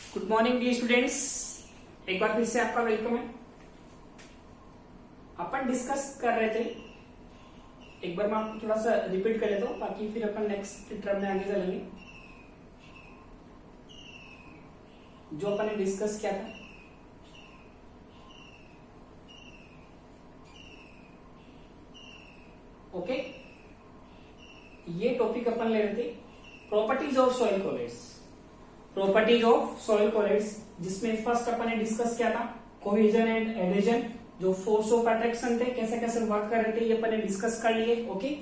Good morning dear students, एक बार फिर से आपका वेलकम है। अपन डिस्कस कर रहे थे, एक बार मैं आपको थोड़ा सा रिपीट कर लेता हूँ ताकि फिर अपन नेक्स्ट टर्म में आगे चलेंगे। जो अपन ने डिस्कस किया था ओके, ये टॉपिक अपन ले रहे थे properties of soil colloids. Properties of soil colloids जिसमें फर्स्ट अपन ने डिस्कस किया था कोहेजन एंड एडेजन, जो फोर्स ऑफ अट्रैक्शन थे कैसे कैसे वर्क कर रहे थे, ये अपन ने डिस्कस कर लिए। ओके,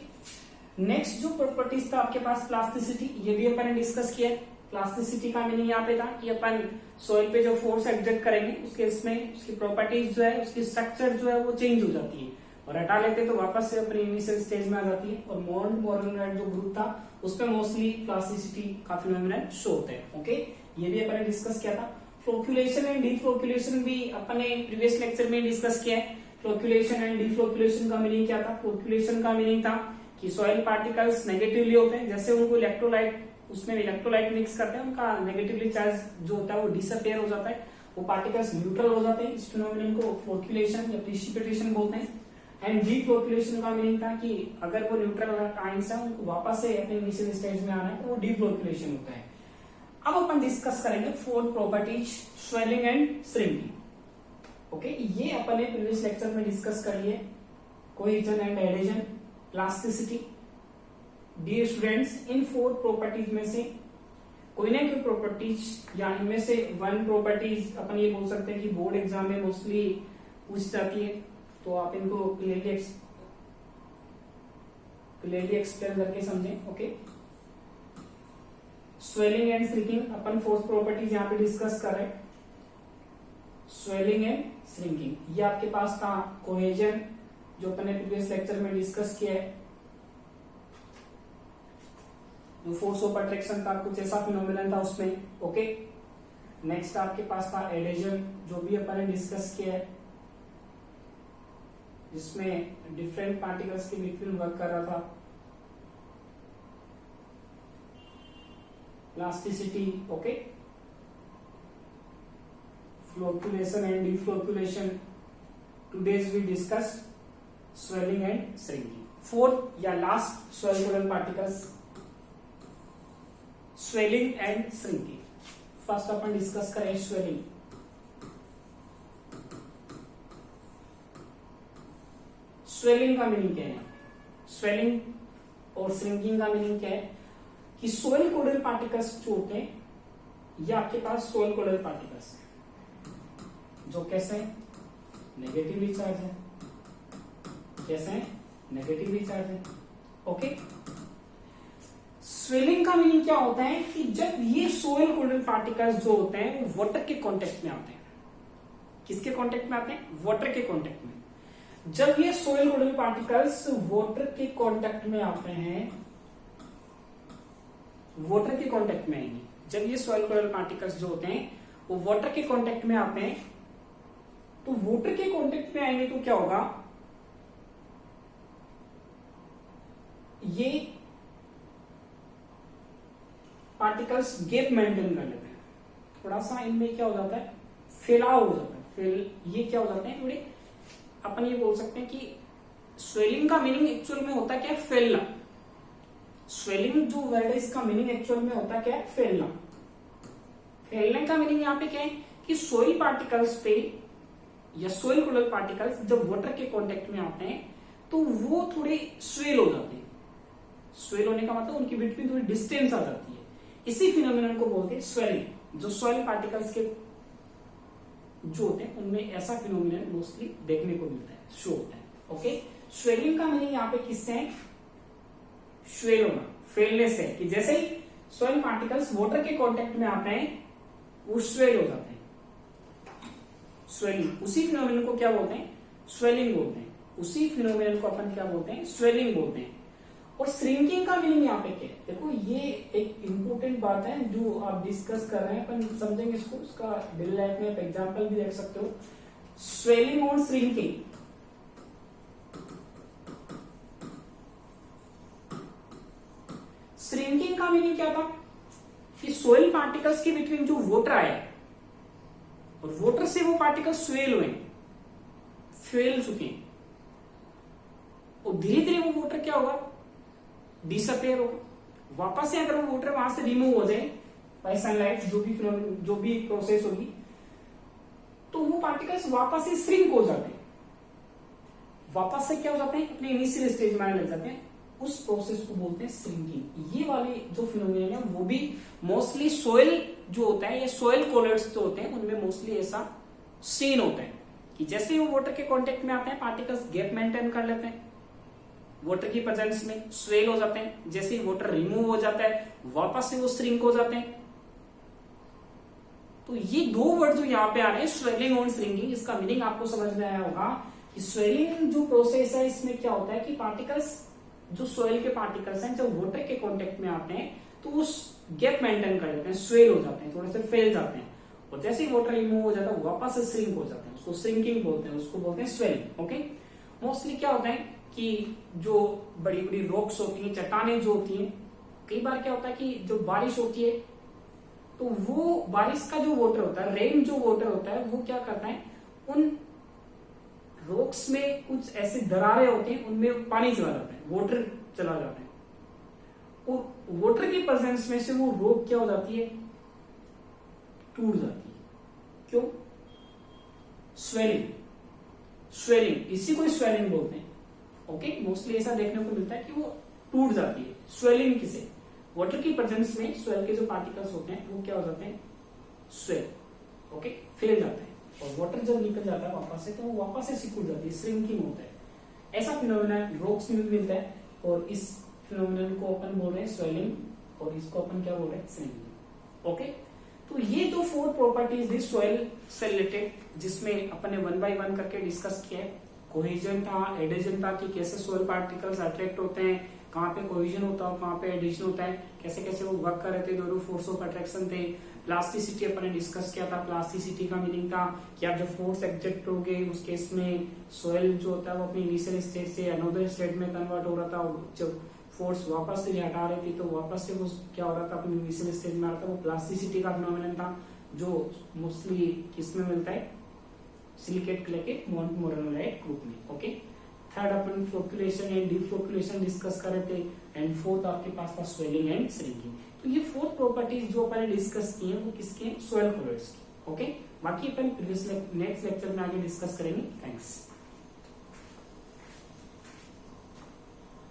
नेक्स्ट जो प्रॉपर्टीज था आपके पास प्लास्टिसिटी, ये भी अपन ने डिस्कस किया। प्लास्टिसिटी का मीनिंग यहाँ पे था कि अपन सॉइल पे जो फोर्स एक्सर्ट करेंगे उसके इसमें उसकी प्रॉपर्टीज जो है, उसकी स्ट्रक्चर जो है वो चेंज हो जाती है और हटा लेते तो वापस से अपनी इनिशियल स्टेज में आ जाती है। और मोरल जो ग्रुप था उसमें मोस्टली प्लास्टिसिटी का फिनोमेनन शो होता है। ओके, ये भी अपन ने डिस्कस किया था। फ्लोक्यूलेशन एंड डिफ्लोक्यूलेशन भी अपन ने प्रीवियस लेक्चर में डिस्कस किया है। फ्लोक्यूलेशन एंड डिफ्लोक्यूलेशन का मीनिंग क्या था? फ्लोक्यूलेशन का मीनिंग था कि सॉइल पार्टिकल्स नेगेटिवली होते हैं, जैसे उनको इलेक्ट्रोलाइट उसमें इलेक्ट्रोलाइट मिक्स करते हैं, उनका नेगेटिवली चार्ज जो होता है वो डिसअपियर हो जाता है, वो पार्टिकल्स न्यूट्रल हो जाते हैं। इस फिनोमेनन को फ्लोक्यूलेशन या प्रिसिपिटेशन बोलते हैं। एंड डिफ्लोक्यूलेशन का मीनिंग था कि अगर वो न्यूट्रल आयंस है उनको वापस से अपने इनिशियल स्टेज में आना है तो वो डिफ्लोक्यूलेशन होता है। अब अपन डिस्कस करेंगे fourth properties swelling and shrinking. Okay, ये अपन ने प्रीवियस लेक्चर में डिस्कस कर लिए। Cohesion and adhesion, plasticity. Dear students, इन फोर प्रॉपर्टीज में से कोई ना कोई प्रॉपर्टीज या इनमें से वन प्रॉपर्टीज अपन ये बोल सकते हैं कि बोर्ड एग्जाम में मोस्टली पूछ जाती है, तो आप इनको क्लियरली एक्सप्लेन करके समझें। Okay, swelling and shrinking upon fourth properties यहां पे डिस्कस कर रहे हैं। स्वेलिंग एंड श्रिंकिंग ये आपके पास था कोहेजन, जो अपन ने प्रीवियस लेक्चर में डिस्कस किया है, जो फोर्स ऑफ अट्रैक्शन था, कुछ ऐसा फिनोमिनन था उसमें। ओके, नेक्स्ट आपके पास था एडेजन, जो भी अपन ने डिस्कस किया है, जिसमें डिफरेंट पार्टिकल्स के बिटवीन वर्क कर रहा था। Plasticity, okay, flocculation and deflocculation. Today's we discuss swelling and shrinking. Fourth या last soil colloid particles, swelling and shrinking. First अपन डिस्कस करें स्वेलिंग। स्वेलिंग का मीनिंग क्या है? स्वेलिंग और श्रिंकिंग का मीनिंग क्या है कि सोइल कोडल पार्टिकल्स जो होते हैं, ये आपके पास सोइल कोडल पार्टिकल्स हैं जो कैसे नेगेटिवली चार्ज है, कैसे नेगेटिवली चार्ज है। ओके, स्वेलिंग का मीनिंग क्या होता है कि जब ये सोइल कोडल पार्टिकल्स जो होते हैं वो वाटर के कांटेक्ट में आते हैं। किसके कांटेक्ट में आते हैं? वाटर के कांटेक्ट में। जब ये सोइल कोडल पार्टिकल्स वाटर के कांटेक्ट में आते हैं, वाटर के कांटेक्ट में आएंगे, जब ये सॉइल कोडल पार्टिकल्स जो होते हैं वो वाटर के कांटेक्ट में आते हैं, तो वाटर के कांटेक्ट में आएंगे तो क्या होगा? ये पार्टिकल्स गैप मेंटेन कर लेते हैं, थोड़ा सा इनमें क्या हो जाता है? फैलाव हो जाता है। ये क्या हो जाते हैं? थोड़े अपन ये बोल सकते हैं कि स्वेलिंग का मीनिंग एक्चुअल में होता क्या है? फैलना। स्वेलिंग जो वर्ड है इसका मीनिंग एक्चुअल में होता क्या है? फैलना। फैलने का मीनिंग यहाँ पे क्या है कि सोइल पार्टिकल्स पे या सोइल कोडल पार्टिकल्स जब वाटर के कांटेक्ट में आते हैं तो वो थोड़े स्वेल हो जाते हैं। स्वेल होने का मतलब उनकी बिटवीन थोड़ी डिस्टेंस आ जाती है। इसी फिनोमिनन को बोलते हैं स्वेलिंग। जो सोइल पार्टिकल्स के जो होते हैं उनमें ऐसा फिनोमिनन मोस्टली देखने को मिलता है, शो होता है। ओके, स्वेलिंग का मीनिंग यहाँ पे किससे है? स्वेल होना, फैलने से, कि जैसे ही सॉइल पार्टिकल्स वाटर के कांटेक्ट में आते हैं वो स्वेल हो जाते हैं। स्वेलिंग, उसी फिनोमिनन को क्या बोलते हैं? स्वेलिंग बोलते हैं। उसी फिनोमिनन को अपन क्या बोलते हैं? स्वेलिंग बोलते हैं। और श्रिंकिंग का मीनिंग यहाँ पे क्या है? देखो, ये एक इंपॉर्टेंट बात है जो आप डिस्कस कर रहे हैं, अपन समझेंगे इसको। इसका डेली लाइफ में एग्जांपल भी देख सकते हो। स्वेलिंग और श्रिंकिंग, श्रिंकिंग का मीनिंग क्या था कि सोइल पार्टिकल्स के बिटवीन जो वाटर आया और वाटर से वो पार्टिकल स्वेल हुए, फैल चुके हैं, और धीरे धीरे वो वाटर क्या होगा, डिसअपेयर होगा। वापस से अगर वो वाटर वहां से रिमूव हो जाए बाय सनलाइट, जो भी प्रोसेस होगी, तो वो पार्टिकल्स वापस से श्रिंक हो जाते हैं, वापस से क्या हो जाते हैं, अपने इनिशियल स्टेज में आने लग जाते हैं। उस प्रोसेस को बोलते हैं श्रिंकिंग। ये वाले जो फिनोमिना है वो भी मोस्टली सोयल जो होता है, या सोयल कोलर्स जो होते हैं, उनमें मोस्टली ऐसा सीन होता है कि जैसे ही वो वाटर के कांटेक्ट में आते हैं, पार्टिकल्स गैप मेंटेन कर लेते हैं, वाटर की प्रेजेंस में स्वेल हो जाते हैं। जैसे ही वाटर रिमूव हो जाता है, वापस से वो श्रिंक हो जाते हैं। तो ये दो वर्ड जो यहाँ पे आ रहे हैं, स्वेलिंग और श्रिंकिंग, इसका मीनिंग आपको समझ में आया होगा कि स्वेलिंग जो प्रोसेस है, इसमें क्या होता है कि पार्टिकल्स, जो सोयल के पार्टिकल्स हैं, जब वाटर के कांटेक्ट में आते हैं तो वो गैप मेंटेन कर लेते हैं, स्वेल हो जाते हैं, थोड़े से फैल जाते हैं, और जैसे ही वाटर रिमूव हो जाता है वापस से श्रिंक हो जाते हैं। उसको श्रिंकिंग बोलते हैं, उसको बोलते हैं स्वेलिंग। ओके, मोस्टली क्या होता है कि जो बड़ी बड़ी रॉक्स होती हैं, चट्टानें जो होती हैं, कई बार क्या होता है कि जो बारिश होती है, तो वो बारिश का जो वाटर होता है, रेन जो वाटर होता है, वो क्या करता है, उन रॉक्स में कुछ ऐसे दरारें होती हैं, उनमें पानी चला जाता है, वाटर चला जाता है, और वाटर की प्रेजेंस में से वो रॉक क्या हो जाती है, टूट जाती है। क्यों? स्वेलिंग, स्वेलिंग, इसी को स्वेलिंग बोलते हैं। ओके, मोस्टली ऐसा देखने को मिलता है कि वो टूट जाती है। स्वेलिंग किसे, वाटर की प्रेजेंस में स्वेल के जो पार्टिकल्स होते हैं वो क्या हो जाते हैं, स्वेल, ओके, फैल जाते हैं, और वाटर जब निकल जाता है वापस से, तो वो वापस से सिकुड़ जाती है, श्रिंकिंग होता है। ऐसा फिनोमेना रॉक्स में भी मिलता है, और इस फिनोमेनन को अपन बोल रहे हैं स्वेलिंग, और इसको अपन क्या बोल रहे हैं, श्रिंकिंग। ओके, तो ये जो 4 प्रॉपर्टीज थी सॉइल से रिलेटेड, जिसमें अपन ने 1 by 1 करके डिस्कस किया है। कोहेजन था, एडिशन था, कि कैसे सॉइल पार्टिकल्स अट्रैक्ट होते हैं, कहाँ पे कोहेजन होता है, कहाँ पे एडिशन होता है, कैसे कैसे वो वर्क कर रहे थे, दोनों फोर्स ऑफ अट्रैक्शन थे। प्लास्टिसिटी अपन ने डिस्कस किया था। प्लास्टिसिटी का मीनिंग था कि आप जब फोर्स एग्जेक्ट होगे, उस केस में सॉइल जो होता है वो अपनी इनिशियल स्टेट से अनदर स्टेट में कन्वर्ट हो रहा था। जब फोर्स वापस से हटा रही थी, तो वापस से वो क्या हो रहा था, अपनी इनिशियल स्टेज में आ रहा था। वो प्लास्टिसिटी का फिनोमेनन था, जो मोस्टली किसमें मिलता है, सिलिकेट क्ले के मोनोमोरेनोलाइट ग्रुप में। ओके, थर्ड अपन फ्लोक्युलेशन एंड डिफ्लोक्युलेशन डिस्कस कर रहे थे, एंड फोर्थ आपके पास था स्वेलिंग एंड श्रिंकिंग। तो ये 4 प्रॉपर्टीज जो अपन ने डिस्कस की है वो किसके, सॉइल कोलर्स की। ओके, बाकी अपन नेक्स्ट लेक्चर में आगे डिस्कस करेंगे। थैंक्स।